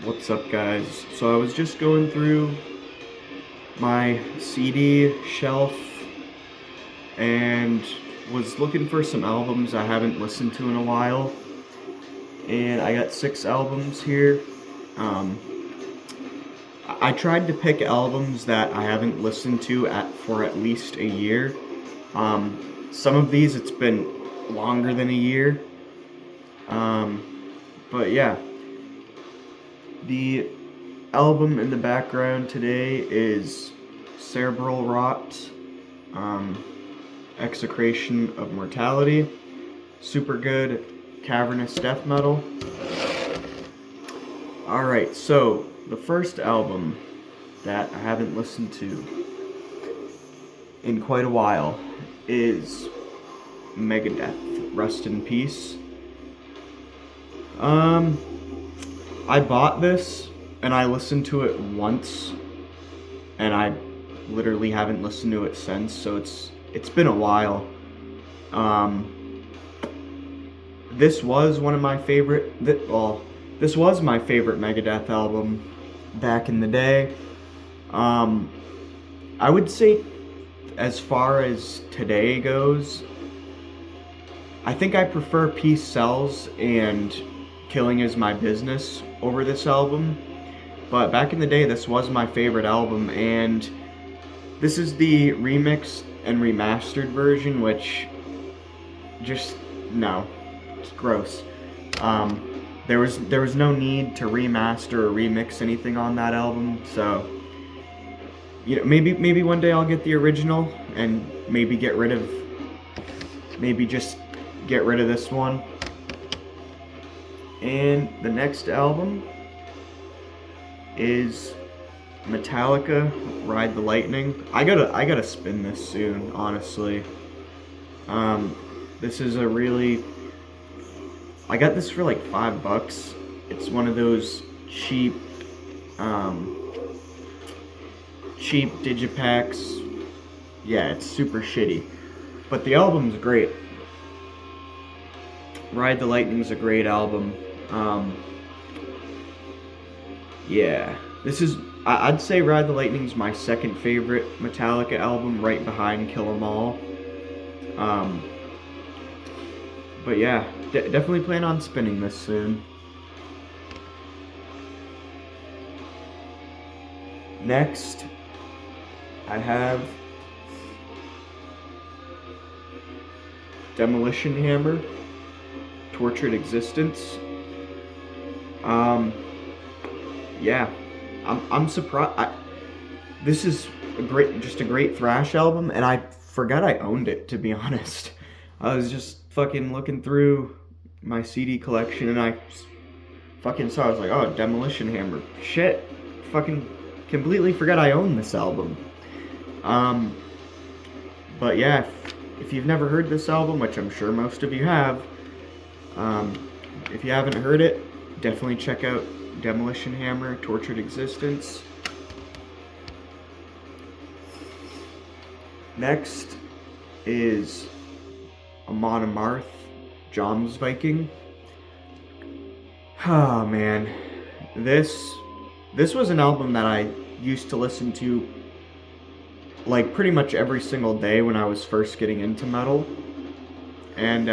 What's up, guys? So I was just going through my CD shelf and was looking for some albums I haven't listened to in a while. And I got 6 albums here. Um, I tried to pick albums that I haven't listened to for at least a year. Some of these it's been longer than a year. But yeah, the album in the background today is Cerebral Rot, um, Execration of Mortality, super good cavernous death metal. Alright, so the first album that I haven't listened to in quite a while is Megadeth, Rest in Peace. I bought this and I listened to it once and I literally haven't listened to it since, so it's been a while. This was one of my favorite this was my favorite Megadeth album back in the day. I would say as far as today goes, I think I prefer Peace Sells and Killing Is My Business over this album. But back in the day, this was my favorite album, and this is the remixed and remastered version, which no, it's gross. There was no need to remaster or remix anything on that album, so maybe one day I'll get the original and maybe just get rid of this one. And the next album is Metallica, Ride the Lightning. I gotta spin this soon, honestly. This is I got this for like $5. It's one of those cheap digipacks. Yeah, it's super shitty. But the album's great. Ride the Lightning's a great album. Yeah, I'd say Ride the Lightning's my second favorite Metallica album, right behind Kill 'Em All. But yeah, definitely plan on spinning this soon. Next, I have Demolition Hammer, Tortured Existence. Yeah, I'm surprised. This is just a great thrash album, and I forgot I owned it, to be honest. I was just fucking looking through my CD collection, and I fucking saw. I was like, oh, Demolition Hammer. Shit, fucking completely forgot I owned this album. But yeah, if you've never heard this album, which I'm sure most of you have, if you haven't heard it, definitely check out Demolition Hammer, Tortured Existence. Next is Amon Amarth, Jomsviking. Oh man, this was an album that I used to listen to like pretty much every single day when I was first getting into metal, and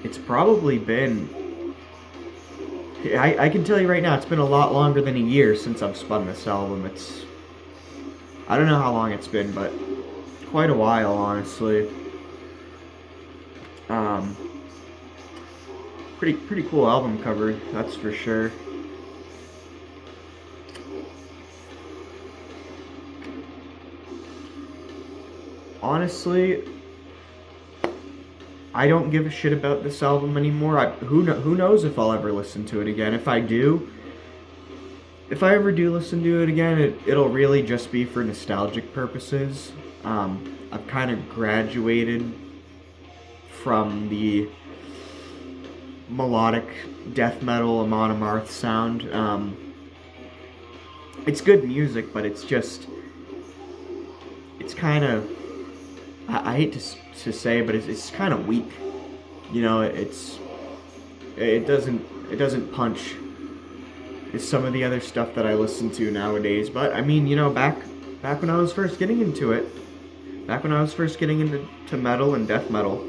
it's probably been, I can tell you right now, it's been a lot longer than a year since I've spun this album. I don't know how long it's been, but quite a while, honestly. Pretty cool album cover, that's for sure. Honestly, I don't give a shit about this album anymore. Who knows if I'll ever listen to it again. If I ever do listen to it again, it'll really just be for nostalgic purposes. I've kind of graduated from the melodic death metal Amon Amarth sound. It's good music, but it's kind of, I hate to say, but it's kind of weak. You know, it doesn't punch is some of the other stuff that I listen to nowadays. But I mean, you know, back when I was first getting into it, back when I was first getting into metal and death metal,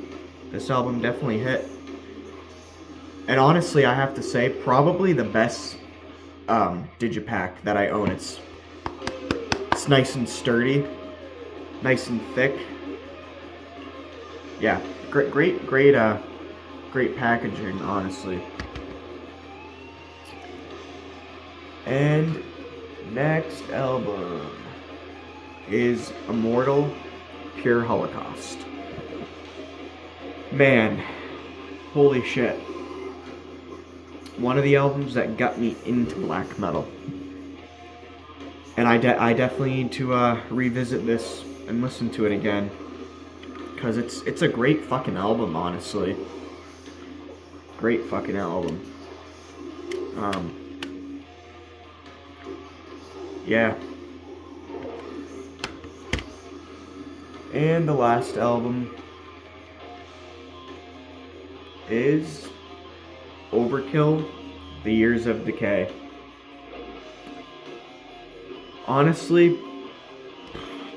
this album definitely hit. And honestly, I have to say, probably the best digipack that I own. It's nice and sturdy, nice and thick. Yeah, great packaging, honestly. And next album is Immortal Pure Holocaust. Man, holy shit. One of the albums that got me into black metal. And I definitely need to revisit this and listen to it again. Because it's a great fucking album, honestly. Great fucking album. Yeah. And the last album is Overkill, The Years of Decay. Honestly,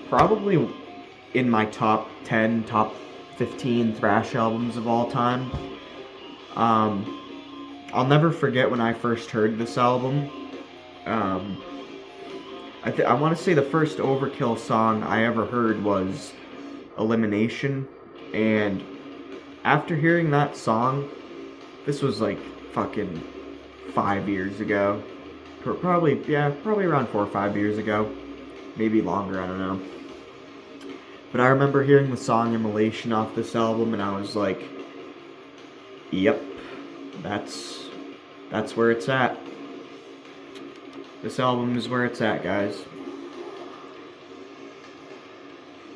probably in my top 10, top 15 thrash albums of all time. I'll never forget when I first heard this album. I want to say the first Overkill song I ever heard was Elimination, and after hearing that song, this was like fucking 5 years ago. Probably around 4 or 5 years ago. Maybe longer, I don't know. But I remember hearing the song Immolation off this album, and I was like, yep, that's where it's at. This album is where it's at, guys.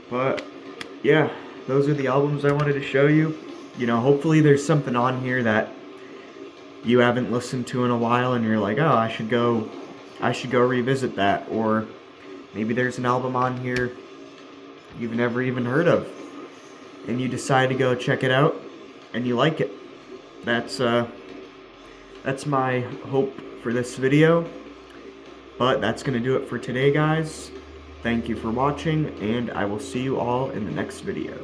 But, yeah, those are the albums I wanted to show you. You know, hopefully there's something on here that you haven't listened to in a while and you're like, oh, I should go revisit that. Or maybe there's an album on here you've never even heard of and you decide to go check it out and you like it. That's my hope for this video. But that's going to do it for today, guys. Thank you for watching, and I will see you all in the next video.